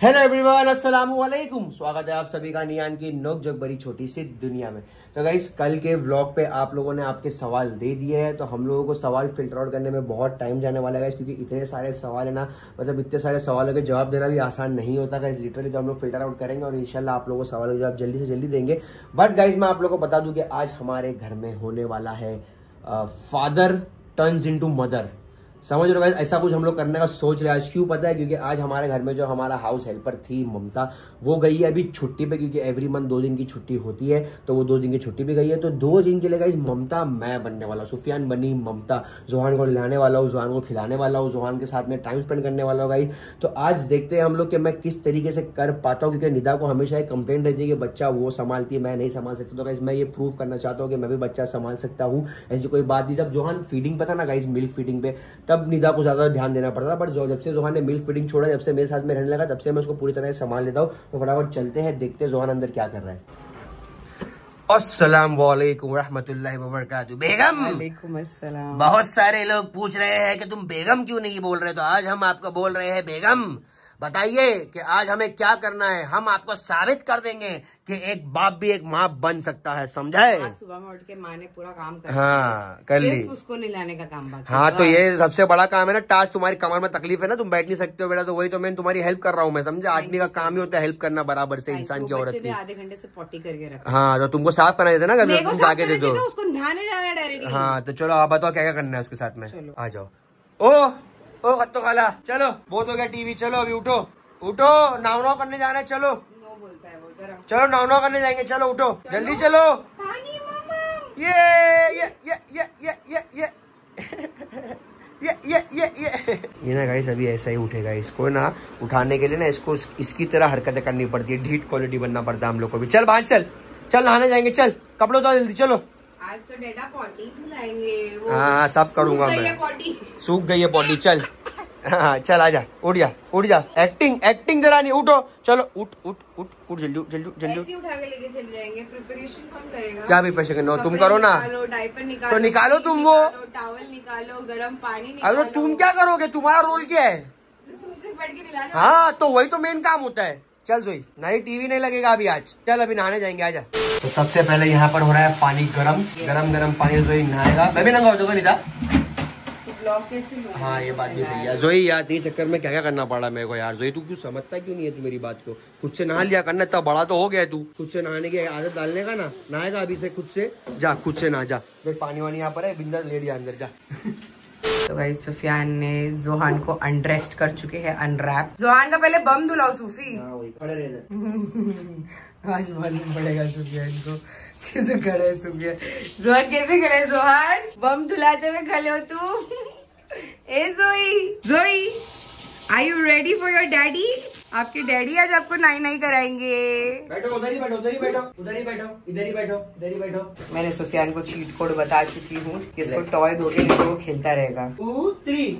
Hello everyone, अस्सलाम वालेकुम। स्वागत है आप सभी का नियान की नोक जोक भरी छोटी सी दुनिया में। तो गाइस, कल के व्लॉग पे आप लोगों ने आपके सवाल दे दिए हैं, तो हम लोगों को सवाल फिल्टर आउट करने में बहुत टाइम जाने वाला है, क्योंकि इतने सारे सवाल है ना, मतलब इतने सारे सवालों के जवाब देना भी आसान नहीं होता गाइस लिटरली। तो हम लोग फिल्टर आउट करेंगे और इंशाल्लाह आप लोगों को सवालों के जवाब जल्दी से जल्दी देंगे। बट गाइस, मैं आप लोगों को बता दूं कि आज हमारे घर में होने वाला है फादर टर्न्स इनटू मदर। समझ रहे हो गाइस, ऐसा कुछ हम लोग करने का सोच रहे हैं। आज क्यों पता है? क्योंकि आज हमारे घर में जो हमारा हाउस हेल्पर थी ममता, वो गई है अभी छुट्टी पे, क्योंकि एवरी मंथ 2 दिन की छुट्टी होती है, तो वो 2 दिन की छुट्टी भी गई है। तो 2 दिन के लिए गाइस ममता मैं बनने वाला हूँ, सुफियान बनी ममता। जोहान को लाने वाला हूँ, जोहान को खिलाने वाला हूँ, जोहान के साथ में टाइम स्पेंड करने वाला हूँ गाइस। तो आज देखते हैं हम लोग कि मैं किस तरीके से कर पाता हूँ, क्योंकि निदा को हमेशा एक कंप्लेंट रहती है कि बच्चा वो संभालती है, मैं नहीं संभाल सकता। तो गाइस मैं ये प्रूव करना चाहता हूँ कि मैं भी बच्चा संभाल सकता हूँ, ऐसी कोई बात नहीं। जब जोहान फीडिंग पे था ना गाइस, मिल्क फीडिंग पे, तब निदा को ज्यादा ध्यान देना पड़ता था। बट जब से जोहान ने मिल्क फीडिंग छोड़ा, जब से मेरे साथ में रहने लगा, तब से मैं उसको पूरी तरह से संभाल लेता हूँ। तो फटाफट चलते हैं, देखते हैं जोहान अंदर क्या कर रहा है। अस्सलाम वालेकुम रहमतुल्लाहि व बरकातुहू। बेगम, वालेकुम अस्सलाम। बहुत सारे लोग पूछ रहे हैं कि तुम बेगम क्यों नहीं बोल रहे, तो आज हम आपको बोल रहे हैं बेगम। बताइए कि आज हमें क्या करना है। हम आपको साबित कर देंगे कि एक बाप भी एक माँ बन सकता है, समझे? सुबह में उठ के माँ ने पूरा काम कर कर ली, उसको नहलाने का काम बाकी। हाँ, तो ये सबसे बड़ा काम है ना। टास्क, तुम्हारी कमर में तकलीफ है ना, तुम बैठ नहीं सकते हो बेटा, तो वही तो मैं तुम्हारी हेल्प कर रहा हूँ मैं, समझे? आदमी का काम ही होता है हेल्प करना बराबर से इंसान की, औरत की। आधे घंटे से पॉटी करके रखा। हाँ, तो तुमको साफ करना देते ना, तुम जाके दे दो उसको नहाने जाना डायरेक्टली। हाँ, तो चलो आप बताओ क्या क्या करना है उसके साथ में। आ जाओ। ओ खत्तो खाला, चलो बहुत हो गया टीवी, चलो अभी उठो उठो, नाव करने जाना है, चलो। बोलता है वो, चलो नाव करने जाएंगे, चलो उठो जल्दी चलो। पानी मामा। ये ना गाइस अभी ऐसा ही उठेगा। इसको ना उठाने के लिए ना इसको इसकी तरह हरकतें करनी पड़ती है, ढीठ क्वालिटी बनना पड़ता है हम लोग को भी। चल बाहर चल, चल नहाने जाएंगे, चल कपड़े उतार जल्दी, चलो। आज तो डेटा पॉटी धुलाएंगे। हाँ, सब करूंगा मैं। सूख गई है पॉटी, चल। हाँ चल, आजा, उठ जा। एक्टिंग जरा नहीं, उठो, चलो उठ जल्दी उठा के लेके चले जाएंगे। प्रिपरेशन कौन करेगा? क्या प्रिपरेशन करना? तुम करो ना। डायपर निकालो, तो निकालो तुम, वो टॉवल निकालो, गर्म पानी निकालो। अरे तुम क्या करोगे? तुम्हारा रोल क्या है? तुमसे बैठ के निकालो। हाँ, तो वही तो मेन काम होता है। चल जोई, नहीं टीवी नहीं लगेगा अभी आज, चल अभी नहाने जाएंगे, आजा। तो सबसे पहले यहाँ पर हो रहा है पानी गरम पानी। जोई नहाएगा, मैं भी नंगा हो जाऊंगा नीता। हाँ, ये बात भी सही है जोई। यार ये चक्कर में क्या क्या करना पड़ा मेरे को यार। जोई तू क्यों समझता क्यों नहीं है तू मेरी बात को? खुद से नहा लिया करना, इतना बड़ा तो हो गया तू, खुद से नहाने की आदत डालने का ना। नहाएगा अभी से, खुद से जा, खुद से नहा जा। पानी वानी यहाँ पर है, बिंदर लेट जा अंदर जा। तो गाइस सुफियान ने जोहान को अनड्रेस्ड कर चुके हैं, अनरैप। जोहान का पहले बम धुलाओ सूफी। आज मालूम पड़ेगा सुफियान को कैसे खड़े है सुफियान। जोहान कैसे खड़े है? जोहान बम धुलाते हुए खड़े हो तू। ए Joey, are you ready for your daddy? आपके डैडी आज आपको नाई कराएंगे। बैठो, उधर ही बैठो। मैंने सुफियान को चीट कोड बता चुकी हूँ कि इसको टॉय दोगे नहीं तो वो खेलता रहेगा। 2 3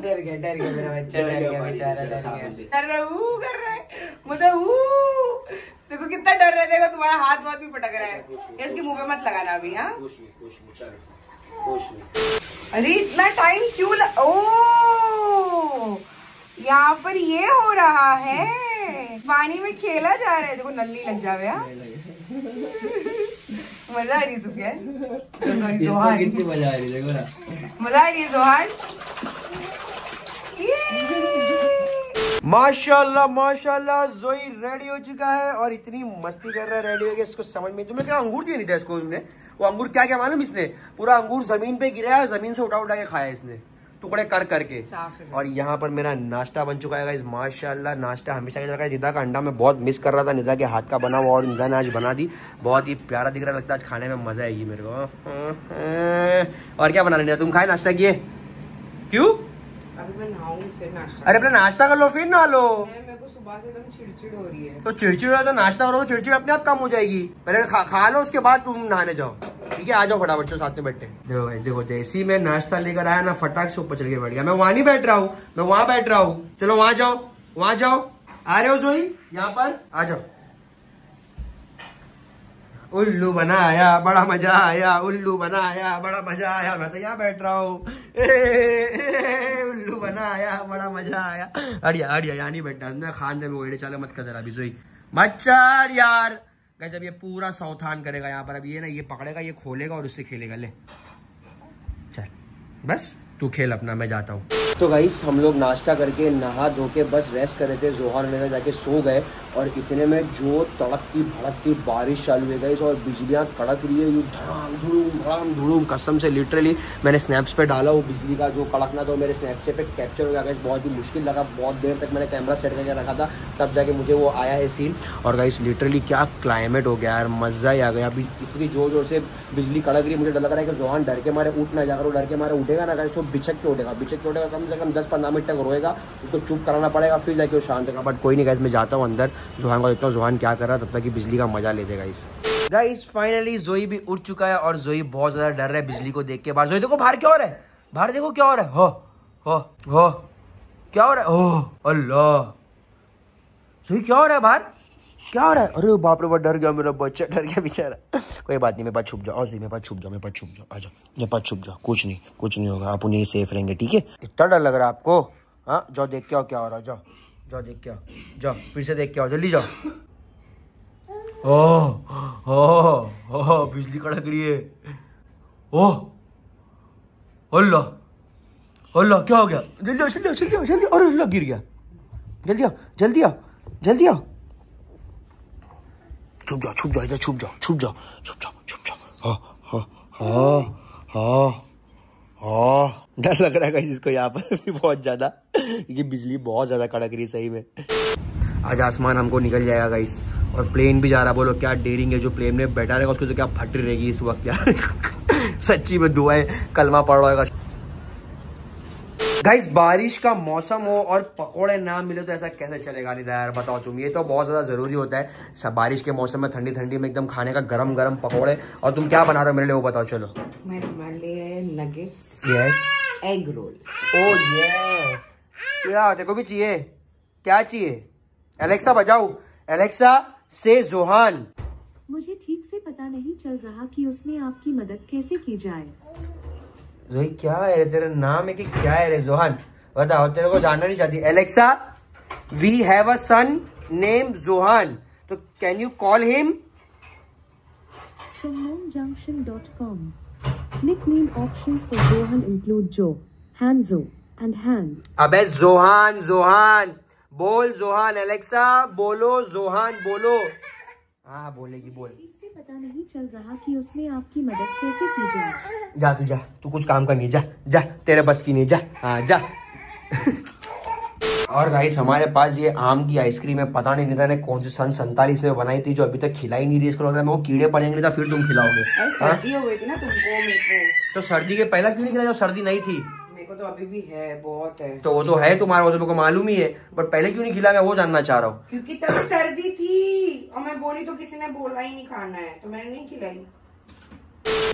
डर गया मेरा बच्चा, डर गया बेचारा, कर रहा है मतलब देखो कितना डर रहा है। देखो तुम्हारा हाथ भी पटक रहा है। ये उसके मुंह पे मत लगाना अभी। हाँ, अरे इतना टाइम क्यों ओ, यहाँ पर ये हो रहा है, पानी में खेला जा रहा है। देखो नल्ली लग जावे। मजा आ रही है सुफियान, जोहान कितनी मजा आ रही है, देखो ना मजा आ रही है जोहान। माशाल्लाह जोई रेडी हो चुका है और इतनी मस्ती कर रहा है रेडी हो गया। इसको समझ में, तुमने क्या अंगूर दिया नहीं था इसको? तुमने वो अंगूर क्या मालूम, इसने पूरा अंगूर जमीन पे गिराया है, जमीन से उठा के खाया इसने, टुकड़े करके। और यहाँ पर मेरा नाश्ता बन चुका है। माशाल्लाह नाश्ता हमेशा की तरह। निदा का अंडा मैं बहुत मिस कर रहा था, निदा के हाथ का बना हुआ, और निदा ने आज बना दी। बहुत ही प्यारा दिख रहा लगता है, आज खाने में मजा आएगी मेरे को। और क्या बना लेना तुम? खाए नाश्ता किए? क्यों अभी मैं नहाऊंगी फिर नाश्ता। अरे अपना नाश्ता कर लो फिर नहा लो। मेरे को सुबह से एकदम चिड़चिड़ हो रही है। तो चिड़चिड़ हो तो नाश्ता करो, चिड़चिड़ अपने आप कम हो जाएगी। पहले खा लो, उसके बाद तुम नहाने जाओ, ठीक है? आ जाओ फटाफट से, साथ में बैठे। देखो देखो, जैसे ही मैं नाश्ता लेकर आया ना, फटाक से ऊपर चल के बैठ गया। मैं वहां नहीं बैठ रहा हूँ, मैं वहां बैठ रहा हूँ। चलो वहां जाओ, वहां जाओ। आ रहे हो जोई? यहाँ पर आ जाओ। उल्लू बनाया बड़ा मजा आया, उल्लू बनाया बड़ा मजा आया। मैं तो यहाँ बैठ रहा हूँ। उल्लू बनाया बड़ा मजा आया। अड़िया अड़िया, यहाँ नहीं बैठना, अंदर खानदे में वेड़े चाले मत कर जरा भी जोई। मच्छर यार जब ये पूरा सावधान करेगा यहाँ पर। अब ये ना, ये पकड़ेगा, ये खोलेगा और उससे खेलेगा। ले चल बस तू खेल अपना, मैं जाता हूँ। तो गाइस हम लोग नाश्ता करके नहा धो के बस रेस्ट कर रहे थे। जोहान मेरे जाके सो गए और इतने में जो तड़कती भड़कती बारिश चालू हो गई और बिजलियाँ कड़क रही है, यूँ धड़ाम धुड़ूम। कसम से लिटरली मैंने स्नैप्स पे डाला वो बिजली का जो कड़कना, तो मेरे स्नैपचैट पे कैप्चर हो गया गाइस। बहुत ही मुश्किल लगा, बहुत देर तक मैंने कैमरा सेट करके रखा था, तब जाके मुझे वो आया है सीन। और गाइस लिटरली क्या क्लाइमेट हो गया यार, मज़ा ही आ गया। अभी इतनी जोर जोर से बिजली कड़क रही है, मुझे डर लग रहा है कि जोहान डर के मारे उठ ना जाकर, डर के मारे उठेगा ना गाइस तो बिचक के उठेगा। कम से कम 10-15 मिनट तक रोएगा, उसको चुप कराना पड़ेगा, फिर जाके वो शांत होगा। बट कोई नहीं गाइस, मैं जाता हूँ अंदर, जोहान को देखता हूँ जोहान क्या कर रहा है, तब तक की बिजली का मजा लेते गाइस। फाइनली जोई भी उठ चुका है और जोई बहुत ज्यादा डर रहा है बिजली को देख के। बाहर जोई देखो, बाहर क्या हो रहा है, बाहर देखो क्या हो रहा है। हो क्या हो रहा है? ओह अल्लाह, जोई क्या हो रहा है बाहर, क्या हो रहा है? अरे बाप रे बाप, डर गया मेरा बच्चा, डर गया बेचारा। कोई बात नहीं, मेरे पास छुप जाओ, मेरे पास छुप जाओ, मेरे पास छुप जाओ, आ जाओ मेरे पास छुप जाओ। कुछ नहीं होगा, आप उन्हें सेफ रहेंगे, ठीक है? इतना डर लग रहा है आपको? हाँ जाओ देख के आओ क्या हो रहा है, जाओ देख के आओ, जाओ फिर से देख के आओ, जल्दी जाओ। ओह बिजली कड़क रही है। ओह अल्लाह क्या हो गया? जल्दी। अरे अल्लाह गिर गया। जल्दी आओ। छुप जाओ इधर, छुप जाओ। हाँ डर लग रहा है जिसको यहाँ पर भी बहुत ज्यादा, क्योंकि बिजली बहुत ज्यादा कड़क रही है सही में। आज आसमान हमको निकल जाएगा गाइस, और प्लेन भी जा रहा। बोलो क्या डेयरिंग है, जो प्लेन में बैठा रहेगा उसको तो क्या फट रहेगी इस वक्त यार। सच्ची में दुआएं कलमा पड़ रहा है गाइस। बारिश का मौसम हो और पकोड़े ना मिले तो ऐसा कैसे चलेगा? नहीं यार बताओ तुम, ये तो बहुत ज्यादा जरूरी होता है सब बारिश के मौसम में, ठंडी में एकदम खाने का गरम पकोड़े। और तुम क्या बना रहे हो मेरे लिए वो बताओ। चलो मैंने हमारे लिए नगेट्स, यस, एग रोल। ओ ये क्या तेरे को भी चाहिए? क्या चाहिए? एलेक्सा बजाओ, एलेक्सा से जोहान। मुझे ठीक से पता नहीं चल रहा कि उसमें आपकी मदद कैसे की जाए। जोई क्या है रे, तेरा नाम है कि क्या है रे? जोहान बताओ, तेरे को जानना नहीं चाहती? Alexa we have a son name Johan, तो can you call him? From moonjunction.com. Nickname options for Johan include Joe, Hanzo, and Han. अबे जोहान बोल, जोहान। एलेक्सा बोलो, जोहान बोलो। हाँ बोलेगी, बोल। ठीक से पता नहीं चल रहा कि उसमें आपकी मदद कैसे की जाए। जा तू कुछ काम करनी, जा तेरे बस की नहीं, जा हाँ जा। और गाइस हमारे पास ये आम की आइसक्रीम है, पता नहीं निता ने कौन सी सन 47 में बनाई थी, जो अभी तक खिलाई नहीं रही। इसको लग रहा है वो कीड़े पड़ेंगे, नहीं तो फिर तुम खिलाओगे। सर्दी हो गई थी ना तुमको, मेरे को तो सर्दी के पहला क्यों नहीं खिलाया जब सर्दी नहीं थी? मेरे को तो अभी भी है, बहुत है। तो वो तो है तुम्हारा, वो तो मेरे को मालूम ही है, बट पहले क्यों नहीं खिलाया? मैं वो जानना चाह रहा हूँ। क्योंकि तब सर्दी थी और मैं बोली तो किसी ने बोला ही नहीं खाना है, तो मैंने नहीं खिलाई।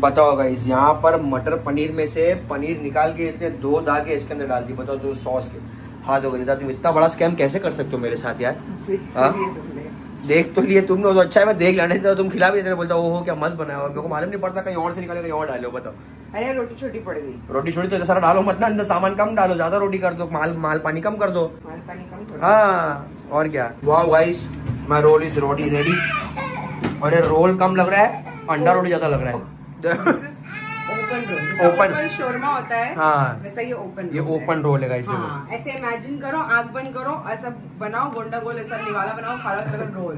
बताओ गाइस, यहाँ पर मटर पनीर में से पनीर निकाल के इसने 2 दागे इसके अंदर डाल दी। बताओ जो सॉस के हाथ हो गए। तुम इतना बड़ा स्कैम कैसे कर सकते हो मेरे साथ यार? देख तो लिए तुमने, तो अच्छा है मैं देख लेने देता, तुम खिला भी देते। बोलता हो क्या मस्त बनाया, और मेरे को मालूम नहीं पड़ता कहीं और से निकाले कहीं और डालो। बताओ। अरे रोटी छोटी पड़ गई। रोटी छोटी तो सारा डालो मत ना, अंदर सामान कम डालो, ज्यादा रोटी कर दो, माल पानी कम कर दो। माल पानी कम कर दो। हाँ और क्या। वाह guys my roll is roti ready. और ये रोल कम लग रहा है, अंडा रोटी ज्यादा लग रहा है। ओपन शोरमा होता है, हाँ वैसा ये ओपन रोल है गाइस। हाँ, ऐसे इमेजिन करो, आंख बंद करो, ऐसा बनाओ, गोंडा गोल ऐसा निवाला बनाओ, खाला रोल।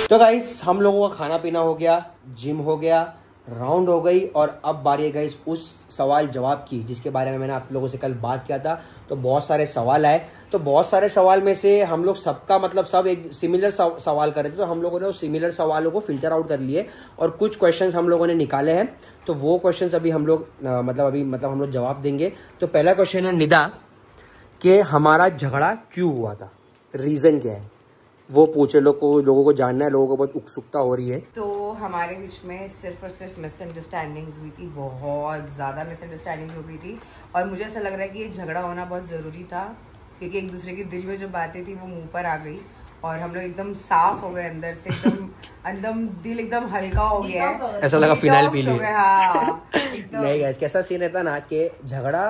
तो गाइस हम लोगों का खाना पीना हो गया, जिम हो गया, राउंड हो गई, और अब बारी है गाइस उस सवाल जवाब की जिसके बारे में मैंने आप लोगों से कल बात किया था। तो बहुत सारे सवाल आए, तो बहुत सारे सवाल में से हम लोग सबका मतलब सब एक सिमिलर सवाल कर रहे थे, तो हम लोगों ने उस सिमिलर सवालों को फिल्टर आउट कर लिए और कुछ क्वेश्चंस हम लोगों ने निकाले हैं। तो वो क्वेश्चंस अभी हम लोग मतलब हम लोग जवाब देंगे। तो पहला क्वेश्चन है निदा, कि हमारा झगड़ा क्यों हुआ था, रीजन क्या है, वो पूछे लोगों को जानना है, लोगों को बहुत उत्सुकता हो रही है। तो हमारे बीच में सिर्फ और सिर्फ मिसअंडरस्टैंडिंग्स हुई थी, बहुत ज़्यादा मिसअंडरस्टैंडिंग हो गई थी। और मुझे ऐसा लग रहा है कि ये झगड़ा होना बहुत ज़रूरी था, क्योंकि एक दूसरे के दिल में जो बातें थी वो मुंह पर आ गई और हम लोग एकदम साफ हो गए अंदर से, एकदम दिल एकदम हल्का हो गया है, ऐसा लगा फिनाइल पी लिया। हाँ, नहीं गाइस, कैसा सीन रहता ना कि झगड़ा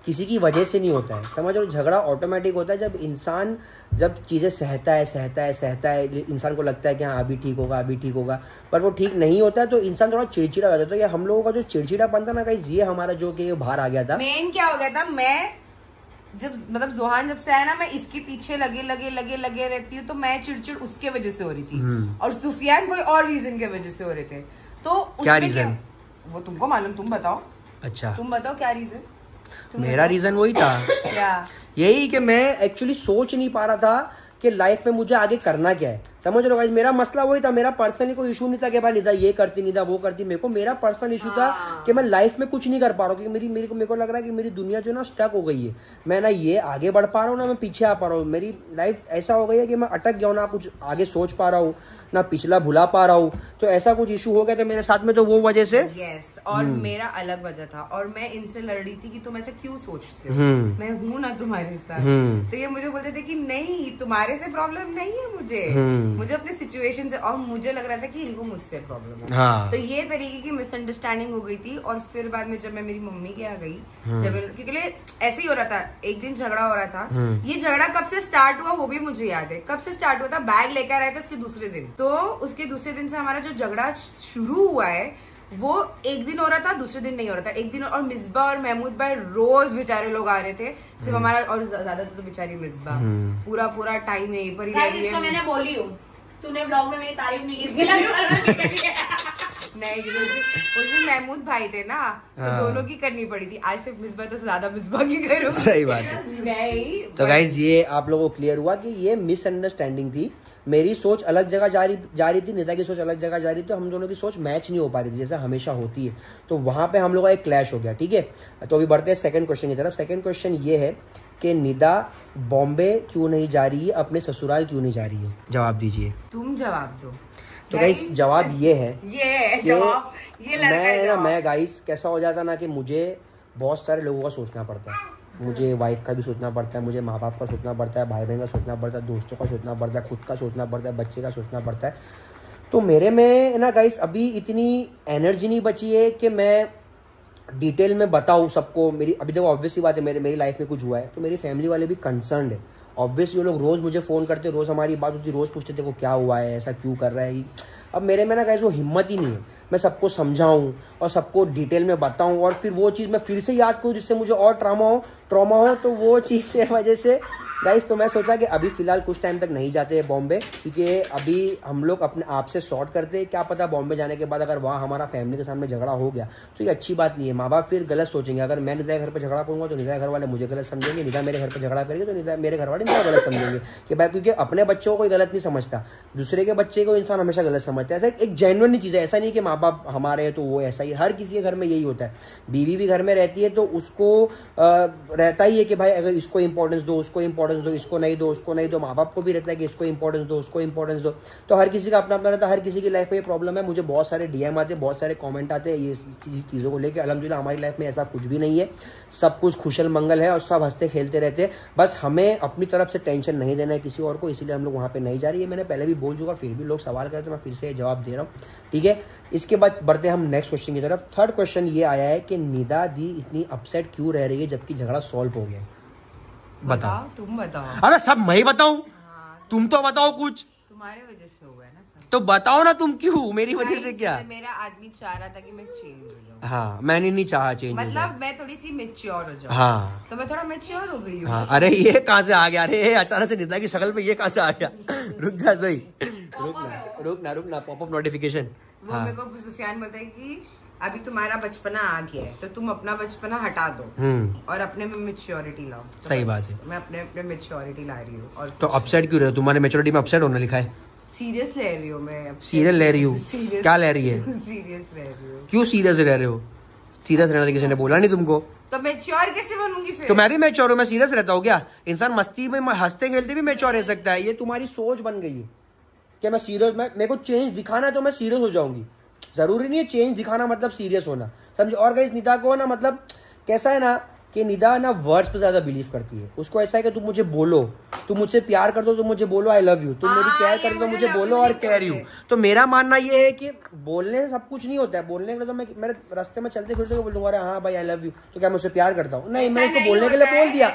किसी की वजह से नहीं होता है, समझ लो। झगड़ा ऑटोमेटिक होता है जब इंसान जब चीज़ें सहता है, इंसान को लगता है कि हाँ अभी ठीक होगा, पर वो ठीक नहीं होता है तो इंसान थोड़ा चिड़चिड़ा हो जाता है। तो ये हम लोगों का जो चिड़चिड़ापन था ना गाइस, ये हमारा जो कि बाहर आ गया था। मेन क्या हो गया था, मैं जब मतलब जोहान जब से आया ना, मैं इसके पीछे लगे रहती हूँ, तो मैं चिड़चिड़ उसके वजह से हो रही थी और सुफियान कोई और रीजन के वजह से हो रहे थे। तो क्या रीजन, वो तुमको मालूम, तुम बताओ। अच्छा तुम बताओ क्या रीजन। मेरा रीजन वही था क्या, यही कि मैं एक्चुअली सोच नहीं पा रहा था कि लाइफ में मुझे आगे करना क्या है, समझ रहे हो गाइस। मेरा मसला वही था, मेरा पर्सनली कोई इशू नहीं था कि भाई निदा ये करती, निदा वो करती। मेरा पर्सनल इशू था कि मैं लाइफ में कुछ नहीं कर पा रहा हूँ, क्योंकि मेरे को लग रहा है कि मेरी दुनिया जो ना स्टक हो गई है। मैं ना ये आगे बढ़ पा रहा हूँ ना मैं पीछे आ पा रहा हूँ। मेरी लाइफ ऐसा हो गई है कि मैं अटक गया हूँ, ना कुछ आगे सोच पा रहा हूँ ना पिछला भुला पा रहा हूँ। तो ऐसा कुछ इशू हो गया था मेरे साथ में, तो वो वजह से यस। और मेरा अलग वजह था और मैं इनसे लड़ रही थी कि तुम ऐसे क्यों सोचते हो, मैं हूं ना तुम्हारे साथ। तो ये मुझे बोलते थे कि नहीं तुम्हारे से प्रॉब्लम नहीं है, मुझे अपनी सिचुएशन से, और मुझे लग रहा था कि इनको मुझसे प्रॉब्लम है। हाँ। तो ये तरीके की मिसअंडरस्टैंडिंग हो गई थी। और फिर बाद में जब मैं मेरी मम्मी के आ गई, क्योंकि ऐसे ही हो रहा था, एक दिन झगड़ा हो रहा था। ये झगड़ा कब से स्टार्ट हुआ वो भी मुझे याद है, कब से स्टार्ट हुआ था, बैग लेकर आए थे उसके दूसरे दिन। तो उसके दूसरे दिन से हमारा जो झगड़ा शुरू हुआ है वो एक दिन हो रहा था, दूसरे दिन नहीं हो रहा था, एक दिन। और मिसबा और महमूद भाई रोज बेचारे लोग आ रहे थे, सिर्फ हमारा, और ज्यादा तो बेचारी मिसबा पूरा टाइम यहीं पर ही रह रही है। मैंने बोली हूँ, तूने ब्लॉग में मेरी तारीफ नहीं की। नहीं, उसमें महमूद भाई थे ना, तो दोनों की करनी पड़ी थी। आज सिर्फ मिसबा तो ज्यादा मिसबा की करो। सही बात है। नहीं तो गाइज ये आप लोगों को क्लियर हुआ कि ये मिसअंडरस्टैंडिंग थी। मेरी सोच अलग जगह जा रही थी, निदा की सोच अलग जगह जा रही थी, तो हम दोनों की सोच मैच नहीं हो पा रही थी जैसे हमेशा होती है। तो वहां पे हम लोग का एक क्लैश हो गया, ठीक है। तो अभी बढ़ते हैं सेकंड क्वेश्चन की तरफ। सेकंड क्वेश्चन ये है कि निदा बॉम्बे क्यों नहीं जा रही है, अपने ससुराल क्यों नहीं जा रही है, जवाब दीजिए। तुम जवाब दो। तो गाइस जवाब ये है, मैं गाइस कैसा हो जाता ना कि मुझे बहुत सारे लोगों का सोचना पड़ता है। मुझे वाइफ का भी सोचना पड़ता है, मुझे माँ बाप का सोचना पड़ता है, भाई बहन का सोचना पड़ता है, दोस्तों का सोचना पड़ता है, खुद का सोचना पड़ता है, बच्चे का सोचना पड़ता है। तो मेरे में ना गाइस अभी इतनी एनर्जी नहीं बची है कि मैं डिटेल में बताऊँ सबको। मेरी अभी देखो ऑब्वियस सी बात है, मेरी लाइफ में कुछ हुआ है तो मेरी फैमिली वाले भी कंसर्न्ड है। ऑब्वियस ये लोग रोज़ मुझे फ़ोन करते, रोज़ हमारी बात होती, रोज़ पूछते थे को क्या हुआ है, ऐसा क्यों कर रहा है। अब मेरे में ना गाइस वो हिम्मत ही नहीं है मैं सबको समझाऊं और सबको डिटेल में बताऊं और फिर वो चीज़ मैं फिर से याद करूं जिससे मुझे और ट्रॉमा हो। तो वो चीज़ से वजह से गाइस तो मैं सोचा कि अभी फिलहाल कुछ टाइम तक नहीं जाते बॉम्बे, क्योंकि अभी हम लोग अपने आप से सॉर्ट करते हैं। क्या पता बॉम्बे जाने के बाद अगर वहाँ हमारा फैमिली के सामने झगड़ा हो गया तो ये अच्छी बात नहीं है। माँ बाप फिर गलत सोचेंगे। अगर मैं निदा घर पर झगड़ा करूँगा तो निदा घर वाले मुझे गलत समझेंगे, निदा मेरे घर पर झगड़ा करेंगे तो निदा मेरे घर वाले निदा गलत समझेंगे कि भाई, क्योंकि अपने बच्चों को कोई गलत नहीं समझता, दूसरे के बच्चे को इंसान हमेशा गलत समझता है। ऐसा एक जेन्युइन चीज़ है, ऐसा नहीं कि माँ बाप हमारे हैं तो वो ऐसा ही, हर किसी के घर में यही होता है। बीवी भी घर में रहती है तो उसको रहता ही है कि भाई अगर इसको इंपॉर्टेंस दो, उसको इंपॉर्टेंस दो, इसको नहीं दो, उसको नहीं दो। माँ बाप को भी रहता है कि इसको इंपॉर्टेंस दो, उसको इंपॉर्टेंस दो। तो हर किसी का अपना अपना रहता है, हर किसी की लाइफ में ये प्रॉब्लम है। मुझे बहुत सारे डीएम आते हैं, बहुत सारे कमेंट आते हैं ये चीज़ों को लेकर। अल्हम्दुलिल्लाह हमारी लाइफ में ऐसा कुछ भी नहीं है, सब कुछ खुशल मंगल है और सब हंसते खेलते रहते हैं। बस हमें अपनी तरफ से टेंशन नहीं देना है किसी और को, इसीलिए हम लोग वहाँ पर नहीं जा रही है। मैंने पहले भी बोल चुका, फिर भी लोग सवाल करते तो मैं फिर से जवाब दे रहा हूँ, ठीक है। इसके बाद बढ़ते हैं हम नेक्स्ट क्वेश्चन की तरफ। थर्ड क्वेश्चन ये आया है कि निदा दी इतनी अपसेट क्यों रह रही है जबकि झगड़ा सॉल्व हो गया। बताओ, तुम बताओ। अरे सब मैं ही बताऊं? तुम तो बताओ कुछ। तुम्हारे वजह से हो गया ना सब, तो बताओ ना तुम क्यों, मेरी वजह से क्या? मेरा आदमी चाह रहा था कि मैं चेंज हो जाऊं। हाँ मैंने नहीं चाहा चेंज, मतलब मैं थोड़ी सी मेच्योर हो जाऊं। हाँ तो मैं थोड़ा मेच्योर हो गई हूँ। हाँ। अरे ये कहाँ से आ गया? अरे अचानक से निदा की शक्ल पे ये कहाँ से आ गया? रुक जा जोई, रुक ना पॉपअप नोटिफिकेशन। वो मेरे को सुफियान बताए कि अभी तुम्हारा बचपना आ गया है तो तुम अपना बचपना हटा दो और अपने में मेच्योरिटी लाओ। तो सही बात है, मैं अपने मेच्योरिटी ला रही हूँ। और तो अपसेट क्यों रहे हो? तुम्हारे मेच्योरिटी में अपसेट होना लिखा है? सीरियस ले रही हूँ मैं। सीरियस ले रही हूँ? क्या ले रही है? सीरियस रह रही हूँ। क्यों सीरियस रह रहे हो? सीरियस रहने किसी ने बोला नहीं तुमको? तो मैच्योर कैसे बनूंगी फिर? तो मैं भी मैच्योर हूँ, मैं सीरियस रहता हूँ क्या? इंसान मस्ती में हंसते खेलते भी मैच्योर रह सकता है। ये तुम्हारी सोच बन गई है कि मैं सीरियस, मेरे को चेंज दिखाना है तो मैं सीरियस हो जाऊंगी। जरूरी नहीं है चेंज दिखाना मतलब सीरियस होना, समझे? और गाइस निदा को ना मतलब कैसा है ना कि निदा ना वर्ड्स पे ज्यादा बिलीव करती है। उसको ऐसा है कि तुम मुझे बोलो, तुम मुझसे प्यार कर दो तो मुझे बोलो आई लव यू, तुम मेरी केयर कर दो तो मुझे बोलो और केयर यू। तो मेरा मानना ये है कि बोलने से सब कुछ नहीं होता है। बोलने के लिए तो मैं मेरे रास्ते में चलते फिरते बोल दूंगा हाँ भाई आई लव यू, तो क्या मैं उससे प्यार करता हूँ? नहीं, मैं उसको बोलने के लिए बोल दिया।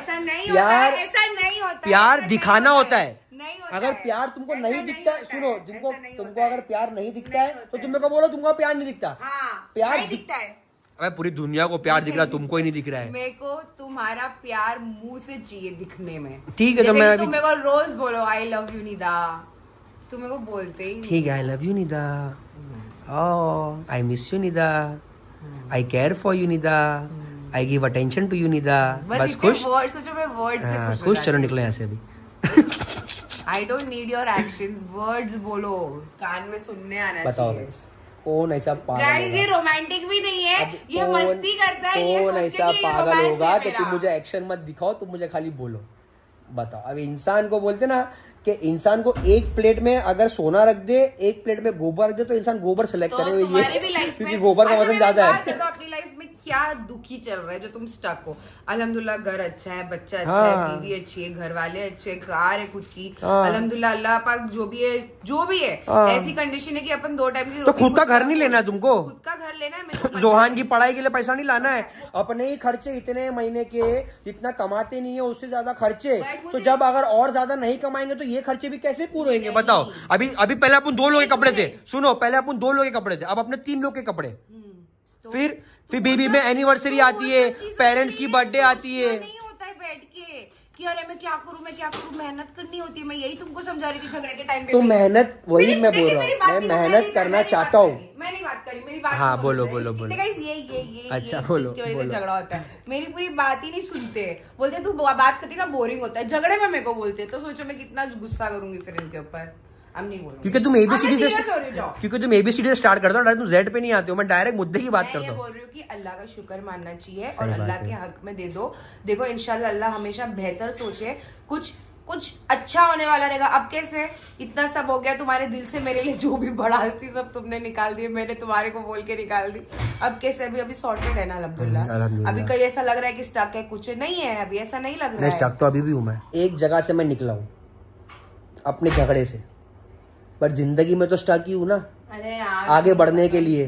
प्यार दिखाना होता है। अगर प्यार तुमको नहीं दिखता है, सुनो, तुमको अगर प्यार नहीं दिखता है तो तुम मेरे को बोलो तुमको प्यार नहीं दिखता। प्यार दिखता है। अबे पूरी दुनिया को प्यार दिख रहा है, तुमको ही नहीं दिख रहा है। मेरे को तुम्हारा प्यार मुंह से चाहिए दिखने में। ठीक है, तो मैं तुम मेरे को रोज बोलो आई लव यू निदा, तुम मेरे को बोलते ही। ठीक है, I love you Nida, oh I miss you Nida, I care for you Nida, I give attention to you Nida. बस खुश? खुश, चलो निकले यहाँ से अभी। I don't need your actions, words बोलो, कान में सुनने आना चाहिए। कौन ऐसा पागल गाइस ये रोमांटिक भी नहीं है, ये मस्ती करता है। कौन ऐसा पागल होगा कि तुम मुझे एक्शन मत दिखाओ, तुम मुझे खाली बोलो। बताओ, अब इंसान को बोलते ना कि इंसान को एक प्लेट में अगर सोना रख दे, एक प्लेट में गोबर रख दे, तो इंसान गोबर सेलेक्ट करेगा ये, क्योंकि गोबर का वजन ज्यादा है। तो अपनी लाइफ में क्या दुखी चल रहा है जो तुम स्टक हो? अल्हम्दुलिल्लाह घर अच्छा है, बच्चा अच्छा है, बीवी अच्छी है, घर वाले अच्छे, कार है खुद की, अल्हम्दुलिल्लाह, अल्लाह पाक जो भी है ऐसी कंडीशन है कि अपन 2 टाइम की तो खुद का घर नहीं लेना है तुमको, खुद का घर लेना है। मेरे जोहान की पढ़ाई के लिए पैसा नहीं लाना है, अपने ही खर्चे इतने महीने के, जितना कमाते नहीं है उससे ज्यादा खर्चे। तो जब अगर और ज्यादा नहीं कमाएंगे तो ये खर्चे भी कैसे पूरे होंगे? बताओ। अभी पहले अपन 2 लोग के कपड़े थे, सुनो, पहले अपन 2 लोग के कपड़े थे, अब अपने 3 लोग के कपड़े। फिर बेबी में एनिवर्सरी आती है, पेरेंट्स की बर्थडे आती है। नहीं होता है बैठ के कि अरे मैं क्या करूं, मेहनत करनी होती है। मैं यही तुमको समझा रही थी झगड़े के टाइम पे। तो मेहनत, वही मैं बोल रहा हूँ, मैं मेहनत करना चाहता हूँ। मैं नहीं बात करी, मेरी बात। हाँ बोलो। ये अच्छा बोलो। झगड़ा होता है, मेरी पूरी बात ही नहीं सुनते। बोलते तू बात करती ना बोरिंग होता है, झगड़े में मेरे को बोलते। तो सोचो मैं कितना गुस्सा करूंगी फिर इनके ऊपर। क्योंकि तुम एबीसीडी से स्टार्ट करते हो, तुम जेड पे नहीं आते हो। मैं डायरेक्ट मुद्दे की बात करता हूँ। बोल रही हूँ कि अल्लाह का शुक्र मानना चाहिए और अल्लाह के हक में दे दो। देखो इंशाल्लाह अल्लाह हमेशा बेहतर सोचे, कुछ अच्छा होने वाला रहेगा। अब कैसे इतना सब हो गया तुम्हारे दिल से, मेरे लिए जो भी भड़ास थी सब तुमने निकाल दी, मैंने तुम्हारे को बोल के निकाल दी। अब कैसे अभी सॉर्टेड है ना अल्हम्दुलिल्लाह। अभी कहीं ऐसा लग रहा है कि स्टक है, कुछ नहीं है, अभी ऐसा नहीं लग रहा है। स्टक तो अभी भी हूँ मैं, एक जगह से मैं निकला हूँ अपने झगड़े से, पर जिंदगी में तो स्टक ही हूँ ना। अरे यार, आगे बढ़ने के लिए,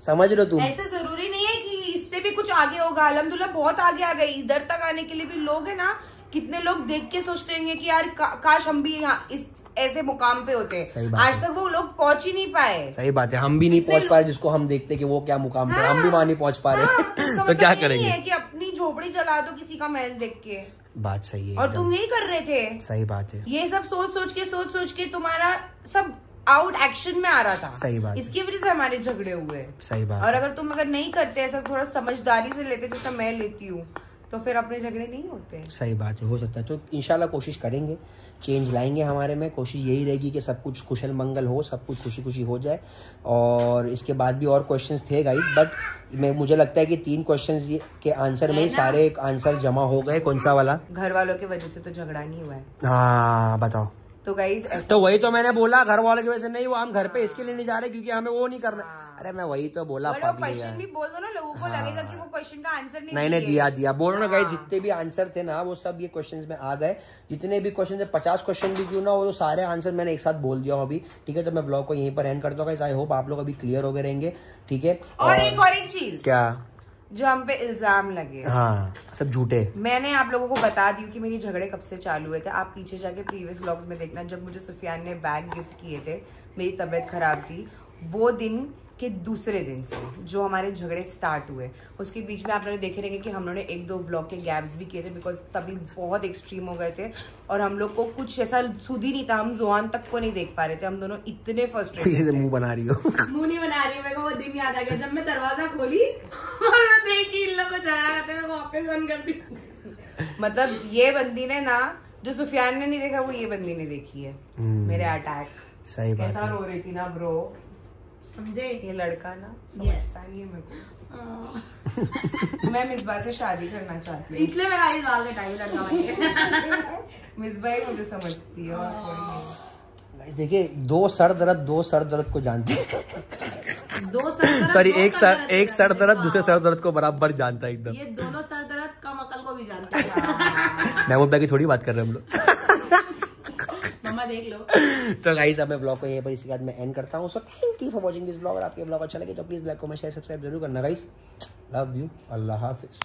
समझ लो तुम। ऐसा जरूरी नहीं है कि इससे भी कुछ आगे होगा। अल्हम्दुलिल्लाह बहुत आगे आ गए। इधर तक आने के लिए भी लोग है ना, कितने लोग देख के सोचते होंगे कि यार काश हम भी यहाँ इस ऐसे मुकाम पे होते। आज तक वो लोग पहुंच ही नहीं पाए। सही बात है, हम भी नहीं पहुंच पाए जिसको हम देखते कि वो क्या मुकाम पे, हम भी वहां नहीं पहुंच पा रहे। तो क्या करेंगे? कि अपनी झोपड़ी चला दो किसी का महल देख के। बात सही है, और तुम यही कर रहे थे। सही बात है। ये सब सोच के तुम्हारा सब आउट एक्शन में आ रहा था। सही बात। इसकी वजह से हमारे झगड़े हुए। सही बात। और अगर तुम नहीं करते ऐसा, थोड़ा समझदारी से लेते जैसा मैं लेती हूँ, तो फिर अपने झगड़े नहीं होते। सही बात है, हो सकता है। तो इंशाल्लाह कोशिश करेंगे, चेंज लाएंगे हमारे में। कोशिश यही रहेगी कि सब कुछ कुशल मंगल हो, सब कुछ खुशी खुशी हो जाए। और इसके बाद भी और क्वेश्चंस थे गाइस, बट मुझे लगता है कि 3 क्वेश्चंस के आंसर में सारे आंसर जमा हो गए। कौन सा वाला? घर वालों की वजह से तो झगड़ा नहीं हुआ है। हाँ बताओ। तो गाइस तो वही तो मैंने बोला, घर वालों की वजह से नहीं हुआ। हम घर पे इसके लिए नहीं जा रहे क्योंकि हमें वो नहीं करना। अरे मैं वही तो बोला। क्वेश्चन भी बोल दो ना, लोगों को लगेगा कि वो क्वेश्चन का आंसर नहीं दिया। बोलो ना गाइस, जितने भी आंसर थे ना वो सब ये क्वेश्चंस में आ गए। जितने भी क्वेश्चन थे, 50 क्वेश्चन भी क्यों ना, वो सारे आंसर मैंने एक साथ बोल दिया हूँ अभी। ठीक है, तो मैं ब्लॉग को यहीं पर एंड करता हूँ गाइस। आई होप आप लोग अभी क्लियर हो गए रहेंगे। ठीक है, और एक चीज, क्या जो हम पे इल्जाम लगे, हाँ सब झूठे। मैंने आप लोगों को बता दी कि मेरी झगड़े कब से चालू हुए थे। आप पीछे जाके प्रीवियस व्लॉग्स में देखना, जब मुझे सुफियान ने बैग गिफ्ट किए थे, मेरी तबीयत खराब थी, वो दिन के दूसरे दिन से जो हमारे झगड़े स्टार्ट हुए, उसके बीच में आप लोग देखे रहेंगे कि हम लोगों ने 1-2 व्लॉग के गैप्स भी किए थे, बिकॉज तभी बहुत एक्सट्रीम हो गए थे और हम लोग को कुछ ऐसा सुध ही नहीं था। हम जोहान तक को नहीं देख पा रहे थे, हम दोनों इतने फ्रस्ट्रेटेड थे। मुंह बना रही हो? मुंह नहीं बना रही, मेरे को वो दिन याद आ गया जब मैं दरवाजा खोली और मैं देखी इन लोगों को झगड़ा करते हुए, वापस बंद कर दी। मतलब ये बंदी ने ना, जो सुफियान ने नहीं देखा वो ये बंदी ने देखी है। मेरे अटैक। सही बात है। कैसा रो रही थी ना ब्रो, समझे? ये लड़का ना समझता नहीं है मेरे को। मैं मिसबा से शादी करना चाहती हूँ, इसलिए मैं गाइस बाल कटाई लड़का भाई। मिसबा ही मुझे समझती है और कोई नहीं। गाइस देखिए, दो सर दर्द को जानते हैं। दो सर सॉरी, एक सर दर्द दूसरे सर दर्द को बराबर जानता है एकदम। ये दोनों सर दर्द कम अकल को भी जानते हैं। महमूद भाई की थोड़ी बात कर रहे हैं हम लोग। मम्मा देख लो। तो गाइस अब मैं ब्लॉग को यहीं पर इसी के बाद मैं एंड करता हूँ। So thank you for watching this blog. अगर आपके ब्लॉग अच्छा लगे तो please like comment share subscribe जरूर करना guys. Love you, Allah Hafiz.